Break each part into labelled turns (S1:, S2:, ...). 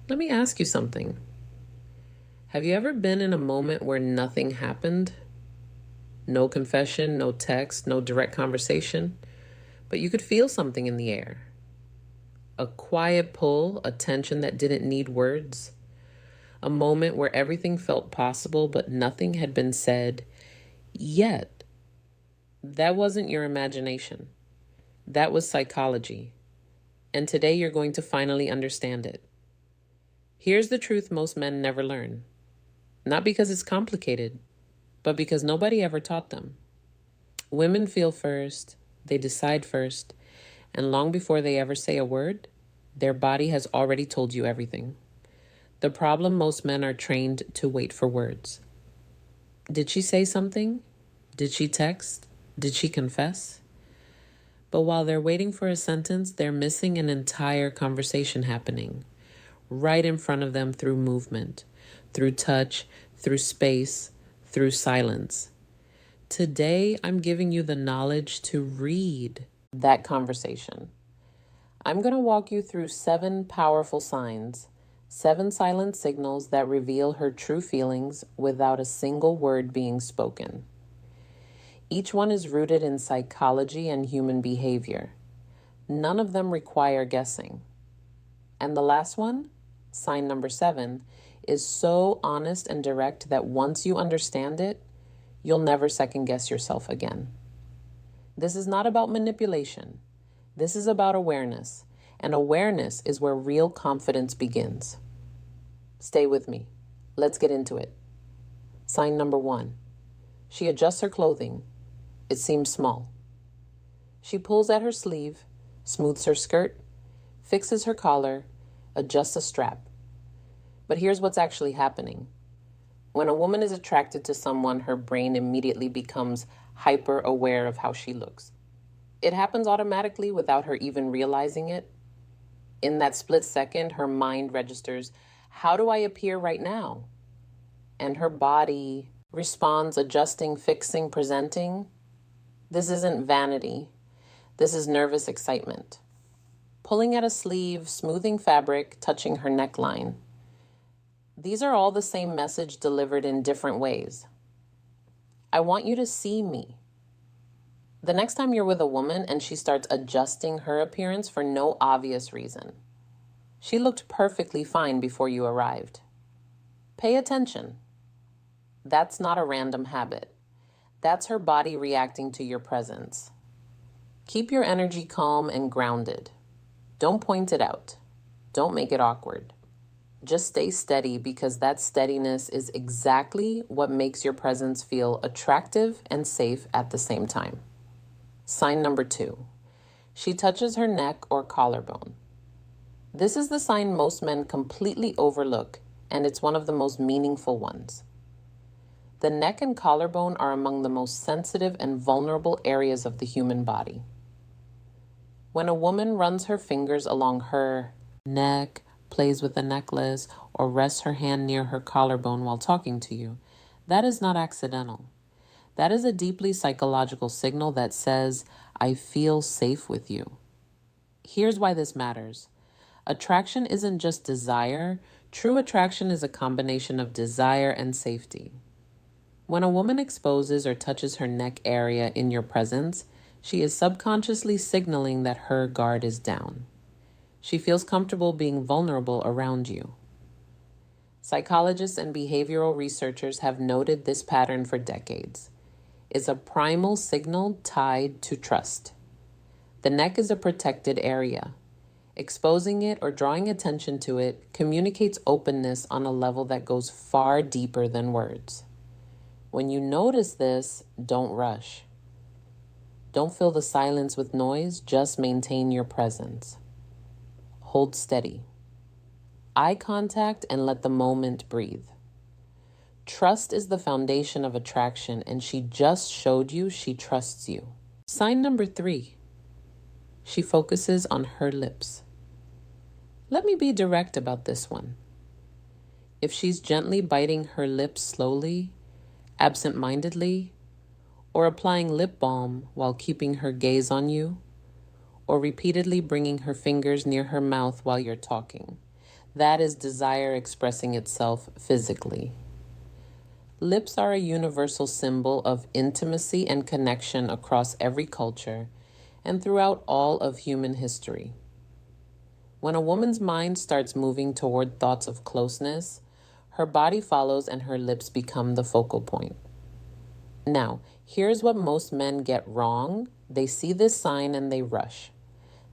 S1: Let me ask you something. Have you ever been in a moment where nothing happened? No confession, no text, no direct conversation, but you could feel something in the air. A quiet pull, a tension that didn't need words. A moment where everything felt possible, but nothing had been said yet. That wasn't your imagination. That was psychology. And today you're going to finally understand it. Here's the truth most men never learn. Not because it's complicated, but because nobody ever taught them. Women feel first, they decide first, and long before they ever say a word, their body has already told you everything. The problem, most men are trained to wait for words. Did she say something? Did she text? Did she confess? But while they're waiting for a sentence, they're missing an entire conversation happening right in front of them through movement, through touch, through space, through silence. Today, I'm giving you the knowledge to read that conversation. I'm going to walk you through 7 powerful signs, 7 silent signals that reveal her true feelings without a single word being spoken. Each one is rooted in psychology and human behavior. None of them require guessing. And the last one, sign number 7, is so honest and direct that once you understand it, you'll never second guess yourself again. This is not about manipulation. This is about awareness. And awareness is where real confidence begins. Stay with me. Let's get into it. Sign number 1. She adjusts her clothing. It seems small. She pulls at her sleeve, smooths her skirt, fixes her collar, adjusts a strap. But here's what's actually happening. When a woman is attracted to someone, her brain immediately becomes hyper aware of how she looks. It happens automatically without her even realizing it. In that split second, her mind registers, how do I appear right now? And her body responds, adjusting, fixing, presenting. This isn't vanity. This is nervous excitement. Pulling at a sleeve, smoothing fabric, touching her neckline. These are all the same message delivered in different ways. I want you to see me. The next time you're with a woman and she starts adjusting her appearance for no obvious reason. She looked perfectly fine before you arrived. Pay attention. That's not a random habit. That's her body reacting to your presence. Keep your energy calm and grounded. Don't point it out. Don't make it awkward. Just stay steady, because that steadiness is exactly what makes your presence feel attractive and safe at the same time. Sign number 2. She touches her neck or collarbone. This is the sign most men completely overlook, and it's one of the most meaningful ones. The neck and collarbone are among the most sensitive and vulnerable areas of the human body. When a woman runs her fingers along her neck, plays with a necklace, or rests her hand near her collarbone while talking to you, that is not accidental. That is a deeply psychological signal that says, I feel safe with you. Here's why this matters. Attraction isn't just desire. True attraction is a combination of desire and safety. When a woman exposes or touches her neck area in your presence, she is subconsciously signaling that her guard is down. She feels comfortable being vulnerable around you. Psychologists and behavioral researchers have noted this pattern for decades. It's a primal signal tied to trust. The neck is a protected area. Exposing it or drawing attention to it communicates openness on a level that goes far deeper than words. When you notice this, don't rush. Don't fill the silence with noise, just maintain your presence. Hold steady. Eye contact and let the moment breathe. Trust is the foundation of attraction, and she just showed you she trusts you. Sign number 3. She focuses on her lips. Let me be direct about this one. If she's gently biting her lips slowly, absent-mindedly, or applying lip balm while keeping her gaze on you, or repeatedly bringing her fingers near her mouth while you're talking, That is desire expressing itself physically. Lips are a universal symbol of intimacy and connection across every culture and throughout all of human history. When a woman's mind starts moving toward thoughts of closeness, her body follows and her lips become the focal point. Now, here's what most men get wrong. They see this sign and they rush.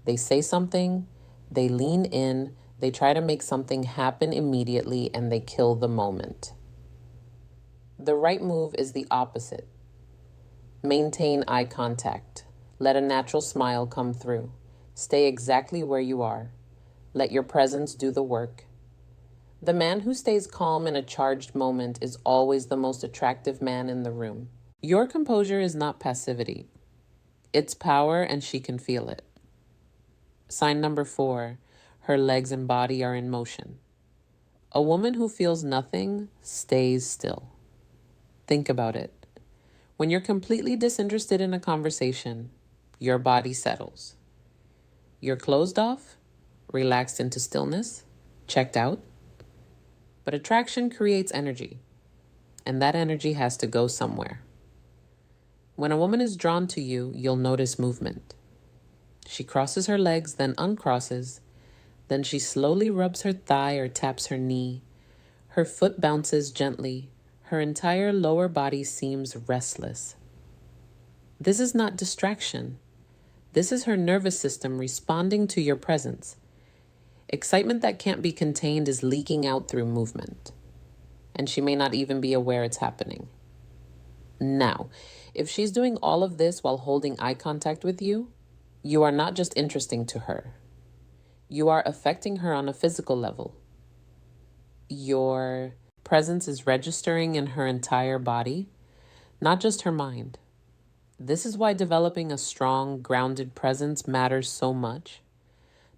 S1: They say something, they lean in, they try to make something happen immediately, and they kill the moment. The right move is the opposite. Maintain eye contact. Let a natural smile come through. Stay exactly where you are. Let your presence do the work. The man who stays calm in a charged moment is always the most attractive man in the room. Your composure is not passivity. It's power, and she can feel it. Sign number 4, her legs and body are in motion. A woman who feels nothing stays still. Think about it. When you're completely disinterested in a conversation, your body settles. You're closed off, relaxed into stillness, checked out. But attraction creates energy, and that energy has to go somewhere. When a woman is drawn to you, you'll notice movement. She crosses her legs, then uncrosses. Then she slowly rubs her thigh or taps her knee. Her foot bounces gently. Her entire lower body seems restless. This is not distraction. This is her nervous system responding to your presence. Excitement that can't be contained is leaking out through movement, and she may not even be aware it's happening. Now, if she's doing all of this while holding eye contact with you, you are not just interesting to her. You are affecting her on a physical level. Your presence is registering in her entire body, not just her mind. This is why developing a strong, grounded presence matters so much.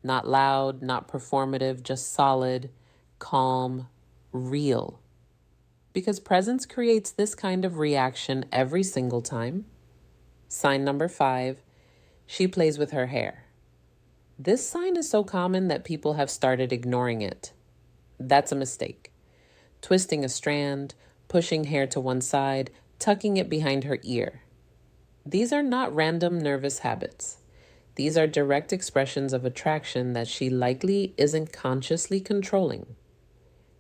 S1: Not loud, not performative, just solid, calm, real. Because presence creates this kind of reaction every single time. Sign number 5, she plays with her hair. This sign is so common that people have started ignoring it. That's a mistake. Twisting a strand, pushing hair to one side, tucking it behind her ear. These are not random nervous habits. These are direct expressions of attraction that she likely isn't consciously controlling.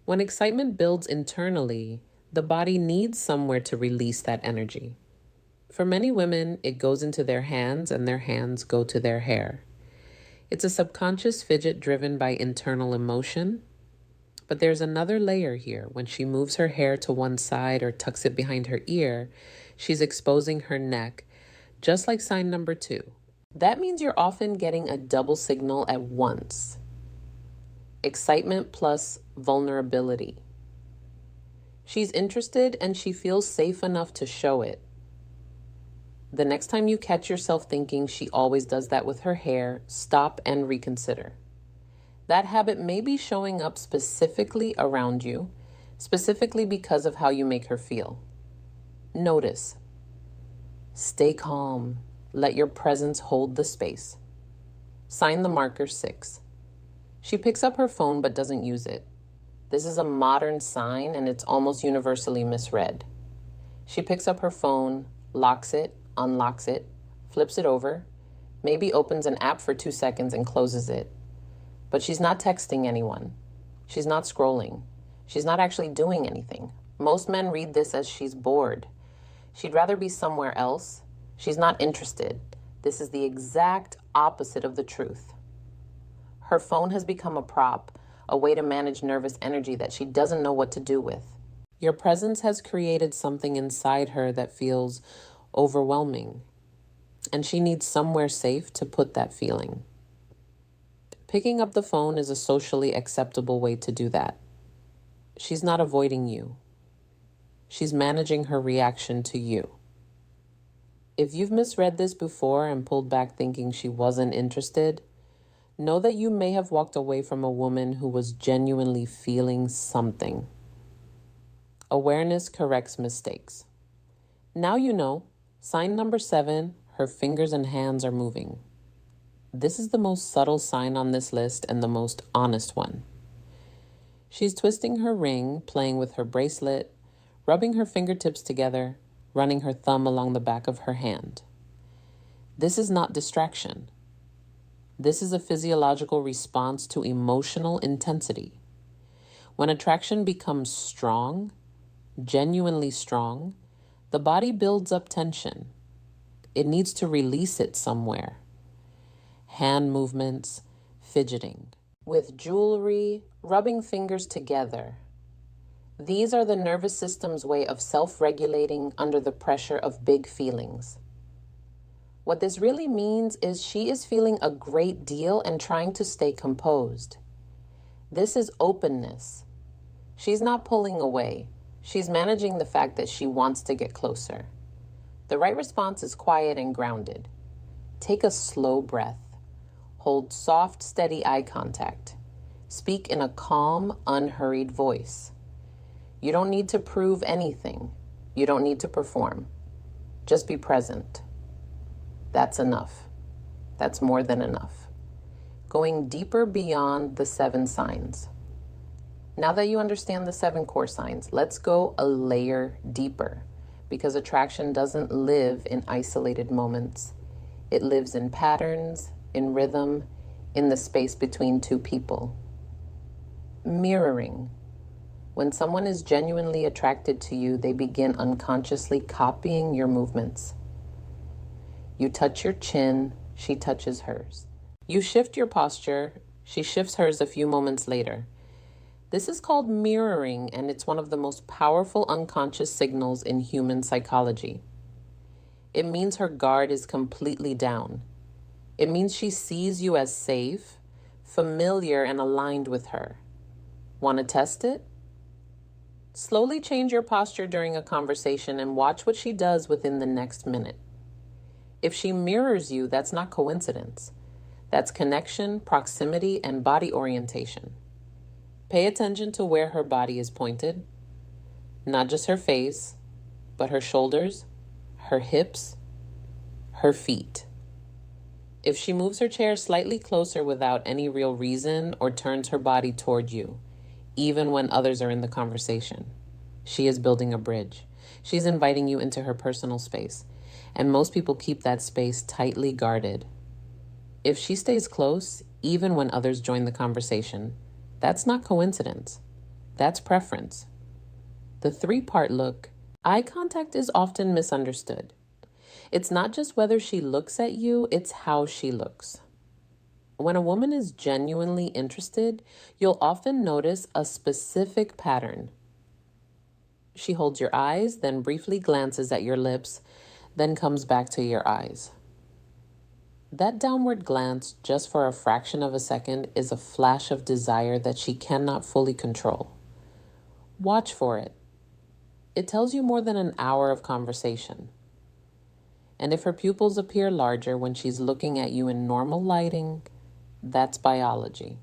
S1: When excitement builds internally, the body needs somewhere to release that energy. For many women, it goes into their hands, and their hands go to their hair. It's a subconscious fidget driven by internal emotion. But there's another layer here. When she moves her hair to one side or tucks it behind her ear, she's exposing her neck, just like sign number 2. That means you're often getting a double signal at once. Excitement plus vulnerability. She's interested and she feels safe enough to show it. The next time you catch yourself thinking she always does that with her hair, stop and reconsider. That habit may be showing up specifically around you, specifically because of how you make her feel. Notice. Stay calm. Let your presence hold the space. Sign the marker 6. She picks up her phone but doesn't use it. This is a modern sign and it's almost universally misread. She picks up her phone, locks it, unlocks it, flips it over, maybe opens an app for 2 seconds and closes it. But she's not texting anyone. She's not scrolling. She's not actually doing anything. Most men read this as she's bored. She'd rather be somewhere else. She's not interested. This is the exact opposite of the truth. Her phone has become a prop, a way to manage nervous energy that she doesn't know what to do with. Your presence has created something inside her that feels overwhelming, and she needs somewhere safe to put that feeling. Picking up the phone is a socially acceptable way to do that. She's not avoiding you. She's managing her reaction to you. If you've misread this before and pulled back thinking she wasn't interested, know that you may have walked away from a woman who was genuinely feeling something. Awareness corrects mistakes. Now you know. Sign number 7, her fingers and hands are moving. This is the most subtle sign on this list and the most honest one. She's twisting her ring, playing with her bracelet, rubbing her fingertips together, running her thumb along the back of her hand. This is not distraction. This is a physiological response to emotional intensity. When attraction becomes strong, genuinely strong, the body builds up tension. It needs to release it somewhere. Hand movements, fidgeting. With jewelry, rubbing fingers together. These are the nervous system's way of self-regulating under the pressure of big feelings. What this really means is she is feeling a great deal and trying to stay composed. This is openness. She's not pulling away. She's managing the fact that she wants to get closer. The right response is quiet and grounded. Take a slow breath. Hold soft, steady eye contact. Speak in a calm, unhurried voice. You don't need to prove anything. You don't need to perform. Just be present. That's enough. That's more than enough. Going deeper beyond the 7 signs. Now that you understand the 7 core signs, let's go a layer deeper, because attraction doesn't live in isolated moments. It lives in patterns, in rhythm, in the space between 2 people. Mirroring. When someone is genuinely attracted to you, they begin unconsciously copying your movements. You touch your chin, she touches hers. You shift your posture, she shifts hers a few moments later. This is called mirroring, and it's one of the most powerful unconscious signals in human psychology. It means her guard is completely down. It means she sees you as safe, familiar, and aligned with her. Want to test it? Slowly change your posture during a conversation and watch what she does within the next minute. If she mirrors you, that's not coincidence. That's connection, proximity, and body orientation. Pay attention to where her body is pointed. Not just her face, but her shoulders, her hips, her feet. If she moves her chair slightly closer without any real reason or turns her body toward you, even when others are in the conversation, she is building a bridge. She's inviting you into her personal space, and most people keep that space tightly guarded. If she stays close, even when others join the conversation, that's not coincidence. That's preference. The 3-part look. Eye contact is often misunderstood. It's not just whether she looks at you, it's how she looks. When a woman is genuinely interested, you'll often notice a specific pattern. She holds your eyes, then briefly glances at your lips, then comes back to your eyes. That downward glance, just for a fraction of a second, is a flash of desire that she cannot fully control. Watch for it. It tells you more than an hour of conversation. And if her pupils appear larger when she's looking at you in normal lighting, that's biology.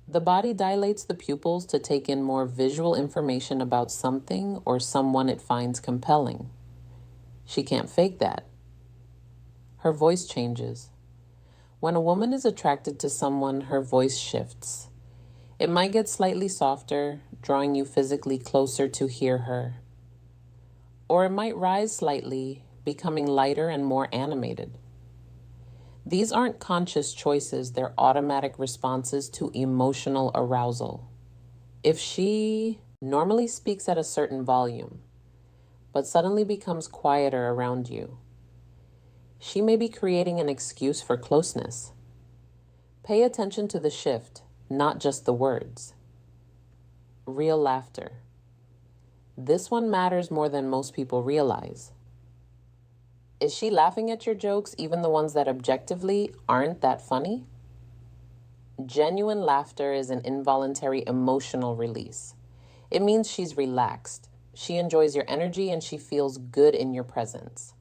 S1: The body dilates the pupils to take in more visual information about something or someone it finds compelling. She can't fake that. Her voice changes. When a woman is attracted to someone, her voice shifts. It might get slightly softer, drawing you physically closer to hear her. Or it might rise slightly, becoming lighter and more animated. These aren't conscious choices, they're automatic responses to emotional arousal. If she normally speaks at a certain volume, but suddenly becomes quieter around you, she may be creating an excuse for closeness. Pay attention to the shift, not just the words. Real laughter. This one matters more than most people realize. Is she laughing at your jokes, even the ones that objectively aren't that funny? Genuine laughter is an involuntary emotional release. It means she's relaxed. She enjoys your energy and she feels good in your presence.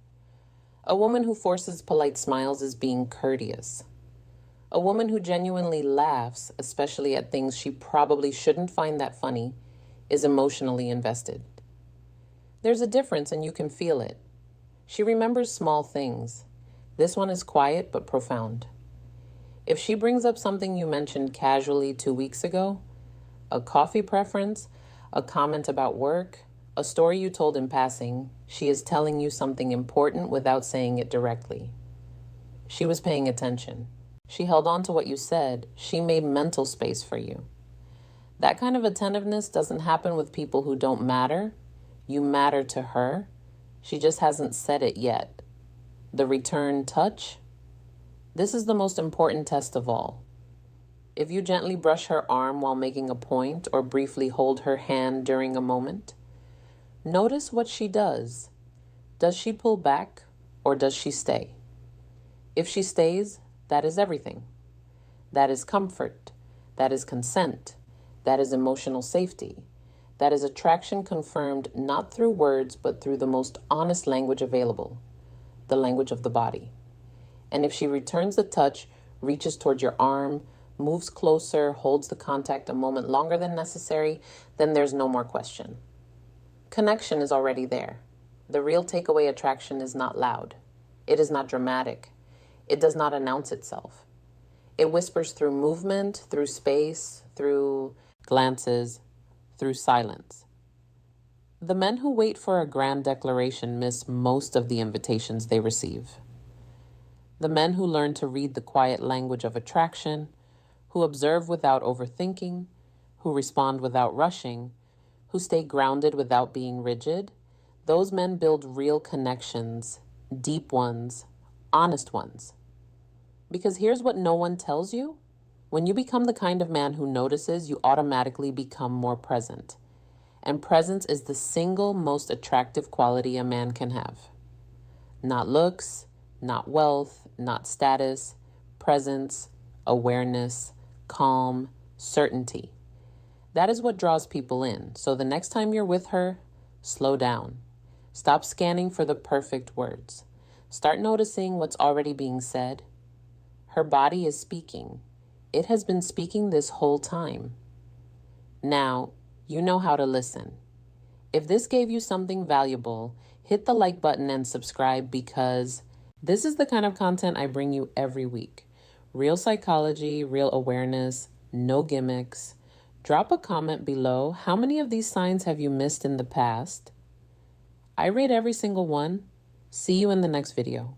S1: A woman who forces polite smiles is being courteous. A woman who genuinely laughs, especially at things she probably shouldn't find that funny, is emotionally invested. There's a difference and you can feel it. She remembers small things. This one is quiet but profound. If she brings up something you mentioned casually 2 weeks ago, a coffee preference, a comment about work, a story you told in passing, she is telling you something important without saying it directly. She was paying attention. She held on to what you said. She made mental space for you. That kind of attentiveness doesn't happen with people who don't matter. You matter to her. She just hasn't said it yet. The return touch? This is the most important test of all. If you gently brush her arm while making a point or briefly hold her hand during a moment, notice what she does. Does she pull back or does she stay? If she stays, that is everything. That is comfort. That is consent. That is emotional safety. That is attraction confirmed not through words, but through the most honest language available, the language of the body. And if she returns the touch, reaches toward your arm, moves closer, holds the contact a moment longer than necessary, then there's no more question. Connection is already there. The real takeaway attraction is not loud. It is not dramatic. It does not announce itself. It whispers through movement, through space, through glances, through silence. The men who wait for a grand declaration miss most of the invitations they receive. The men who learn to read the quiet language of attraction, who observe without overthinking, who respond without rushing, who stay grounded without being rigid, those men build real connections, deep ones, honest ones. Because here's what no one tells you. When you become the kind of man who notices, you automatically become more present. And presence is the single most attractive quality a man can have. Not looks, not wealth, not status, presence, awareness, calm, certainty. That is what draws people in. So the next time you're with her, slow down. Stop scanning for the perfect words. Start noticing what's already being said. Her body is speaking. It has been speaking this whole time. Now, you know how to listen. If this gave you something valuable, hit the like button and subscribe, because this is the kind of content I bring you every week. Real psychology, real awareness, no gimmicks. Drop a comment below. How many of these signs have you missed in the past? I rate every single one. See you in the next video.